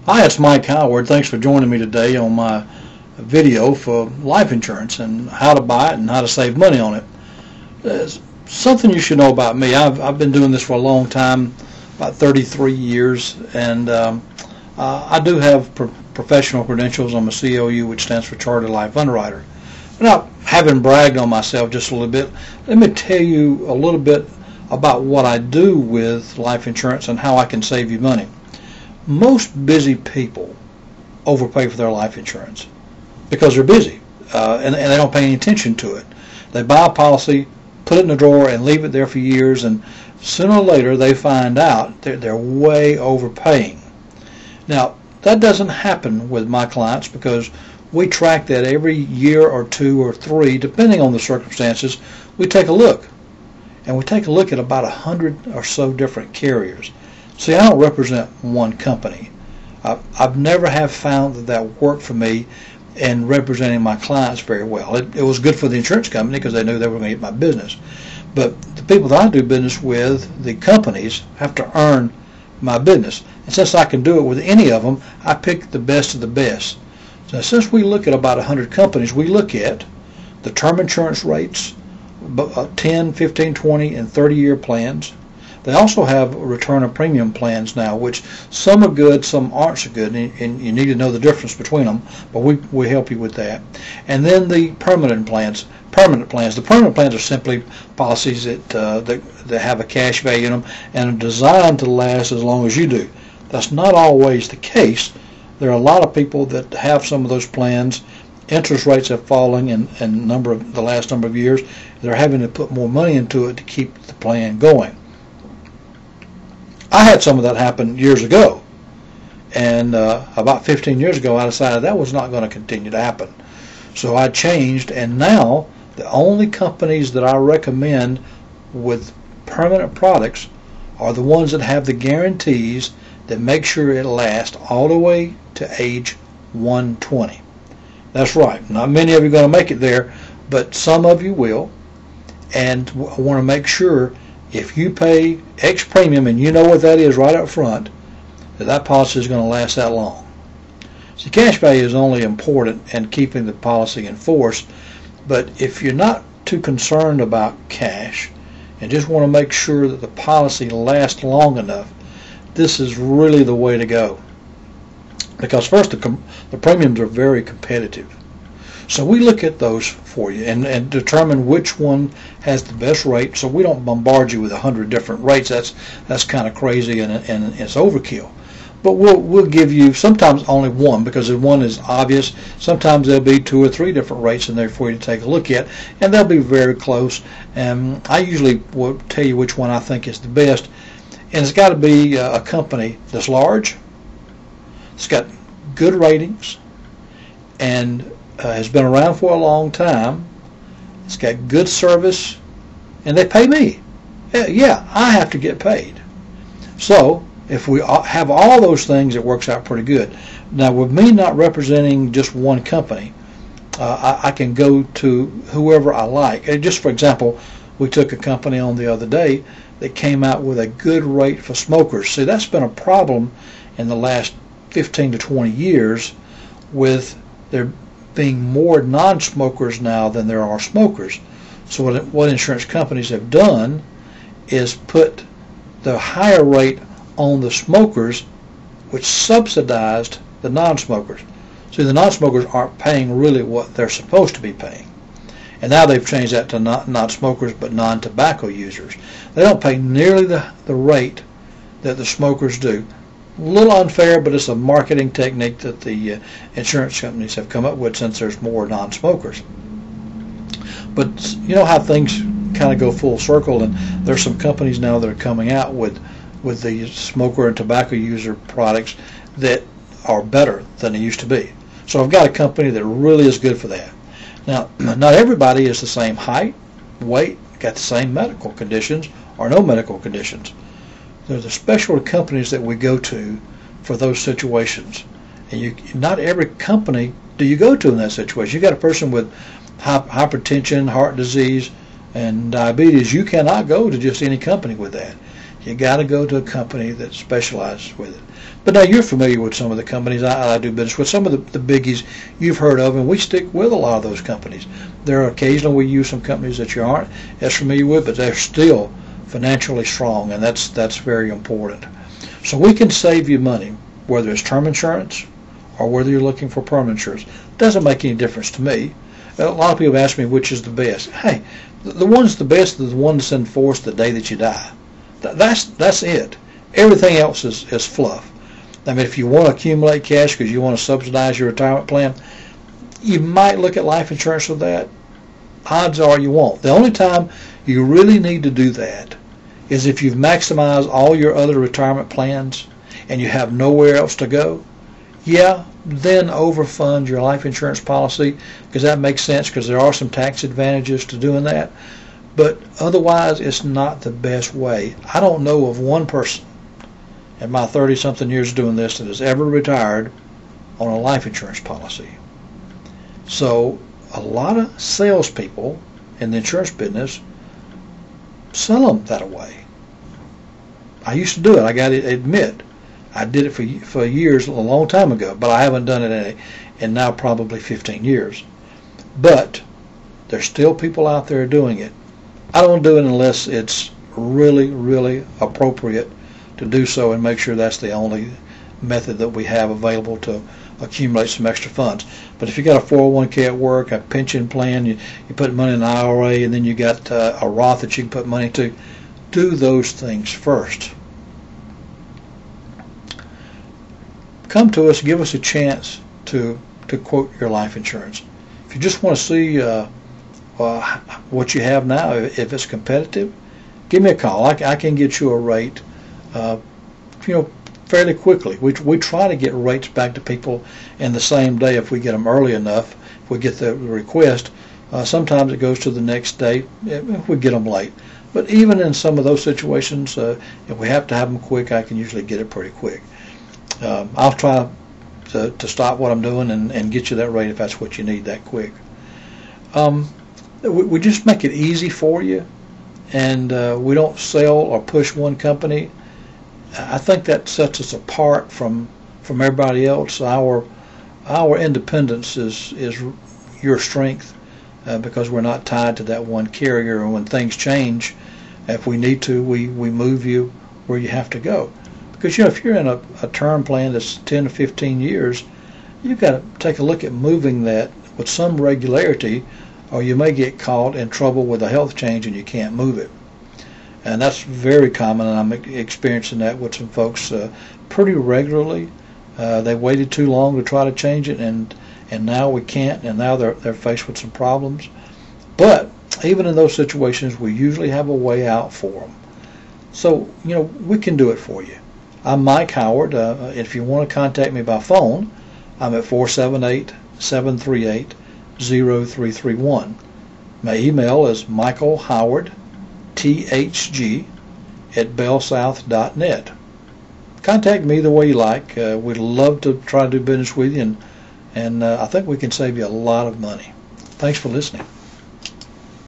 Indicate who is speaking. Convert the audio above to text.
Speaker 1: Hi, it's Mike Howard. Thanks for joining me today on my video for life insurance and how to buy it and how to save money on it. Something you should know about me. I've been doing this for a long time, about 33 years, and I do have professional credentials. I'm a CLU, which stands for Chartered Life Underwriter. Now, having bragged on myself just a little bit, let me tell you a little bit about what I do with life insurance and how I can save you money. Most busy people overpay for their life insurance because they're busy and they don't pay any attention to it. They buy a policy, put it in the drawer, and leave it there for years, and sooner or later they find out they're way overpaying. Now, that doesn't happen with my clients because we track that every year or two or three, depending on the circumstances. We take a look, and we take a look at about 100 or so different carriers. See, I don't represent one company. I've never have found that worked for me in representing my clients very well. It was good for the insurance company because they knew they were going to get my business. But the people that I do business with, the companies, have to earn my business. And since I can do it with any of them, I pick the best of the best. So since we look at about 100 companies, we look at the term insurance rates, 10, 15, 20, and 30-year plans. They also have return of premium plans now, which some are good, some aren't so good, and you need to know the difference between them, but we help you with that. And then the permanent plans. The permanent plans are simply policies that have a cash value in them and are designed to last as long as you do. That's not always the case. There are a lot of people that have some of those plans. Interest rates have fallen in the last number of years. They're having to put more money into it to keep the plan going. I had some of that happen years ago, and about 15 years ago I decided that was not going to continue to happen. So I changed, and now the only companies that I recommend with permanent products are the ones that have the guarantees that make sure it lasts all the way to age 120. That's right, not many of you are going to make it there, but some of you will, and I want to make sure if you pay X premium and you know what that is right up front, that policy is going to last that long. See, cash value is only important in keeping the policy in force, but if you're not too concerned about cash and just want to make sure that the policy lasts long enough, this is really the way to go. Because first, the premiums are very competitive. So we look at those for you and determine which one has the best rate, so we don't bombard you with 100 different rates. That's kind of crazy and it's overkill. But we'll give you sometimes only one because the one is obvious. Sometimes there'll be 2 or 3 different rates in there for you to take a look at, and they'll be very close. And I usually will tell you which one I think is the best. And it's got to be a company that's large, it's got good ratings, and has been around for a long time. It's got good service, and they pay me. Yeah, I have to get paid. So if we have all those things, it works out pretty good. Now, with me not representing just one company, I can go to whoever I like. Just for example, we took a company on the other day that came out with a good rate for smokers. See, that's been a problem in the last 15 to 20 years with there being more non-smokers now than there are smokers. So what insurance companies have done is put the higher rate on the smokers, which subsidized the non-smokers. See, the non-smokers aren't paying really what they're supposed to be paying. And now they've changed that to not smokers but non-tobacco users. They don't pay nearly the rate that the smokers do. A little unfair, but it's a marketing technique that the insurance companies have come up with since there's more non-smokers. But you know how things kind of go full circle, and there's some companies now that are coming out with the smoker and tobacco user products that are better than they used to be. So I've got a company that really is good for that. Now, not everybody is the same height, weight, got the same medical conditions or no medical conditions. There's the special companies that we go to for those situations. And not every company do you go to in that situation. You got a person with hypertension, heart disease, and diabetes. You cannot go to just any company with that. You got to go to a company that specializes with it. But now you're familiar with some of the companies I do business with. Some of the biggies you've heard of, and we stick with a lot of those companies. There are occasionally we use some companies that you aren't as familiar with, but they're still financially strong, and that's very important. So we can save you money, whether it's term insurance or whether you're looking for permanent insurance. Doesn't make any difference to me. A lot of people ask me which is the best. Hey, the one's the best is the one that's enforced the day that you die. That's it. Everything else is fluff. I mean, if you want to accumulate cash because you want to subsidize your retirement plan, you might look at life insurance with that. Odds are you won't. The only time you really need to do that is if you've maximized all your other retirement plans and you have nowhere else to go. Yeah, then overfund your life insurance policy, because that makes sense, because there are some tax advantages to doing that. But otherwise, it's not the best way. I don't know of one person in my 30-something years doing this that has ever retired on a life insurance policy. So a lot of salespeople in the insurance business sell them that way. I used to do it. I got to admit, I did it for years, a long time ago, but I haven't done it in now probably 15 years. But there's still people out there doing it. I don't do it unless it's really, really appropriate to do so, and make sure that's the only method that we have available to accumulate some extra funds. But if you got a 401k at work, a pension plan, you put money in an IRA, and then you got a Roth that you can put money to, do those things first. Come to us, give us a chance to quote your life insurance. If you just want to see what you have now, if it's competitive, give me a call. I can get you a rate, fairly quickly. We try to get rates back to people in the same day if we get them early enough. If we get the request, sometimes it goes to the next day if we get them late. But even in some of those situations, if we have to have them quick, I can usually get it pretty quick. I'll try to stop what I'm doing and get you that rate if that's what you need that quick. We just make it easy for you, and we don't sell or push one company. I think that sets us apart from everybody else. Our independence is your strength, because we're not tied to that one carrier. And when things change, if we need to, we move you where you have to go. Because if you're in a term plan that's 10 to 15 years, you've got to take a look at moving that with some regularity, or you may get caught in trouble with a health change and you can't move it. And that's very common, and I'm experiencing that with some folks pretty regularly. They waited too long to try to change it, and now we can't, and now they're faced with some problems. But even in those situations, we usually have a way out for them. So, we can do it for you. I'm Mike Howard. If you want to contact me by phone, I'm at 478-738-0331. My email is michaelhowardthg@bellsouth.net. Contact me the way you like. We'd love to try to do business with you, and I think we can save you a lot of money. Thanks for listening.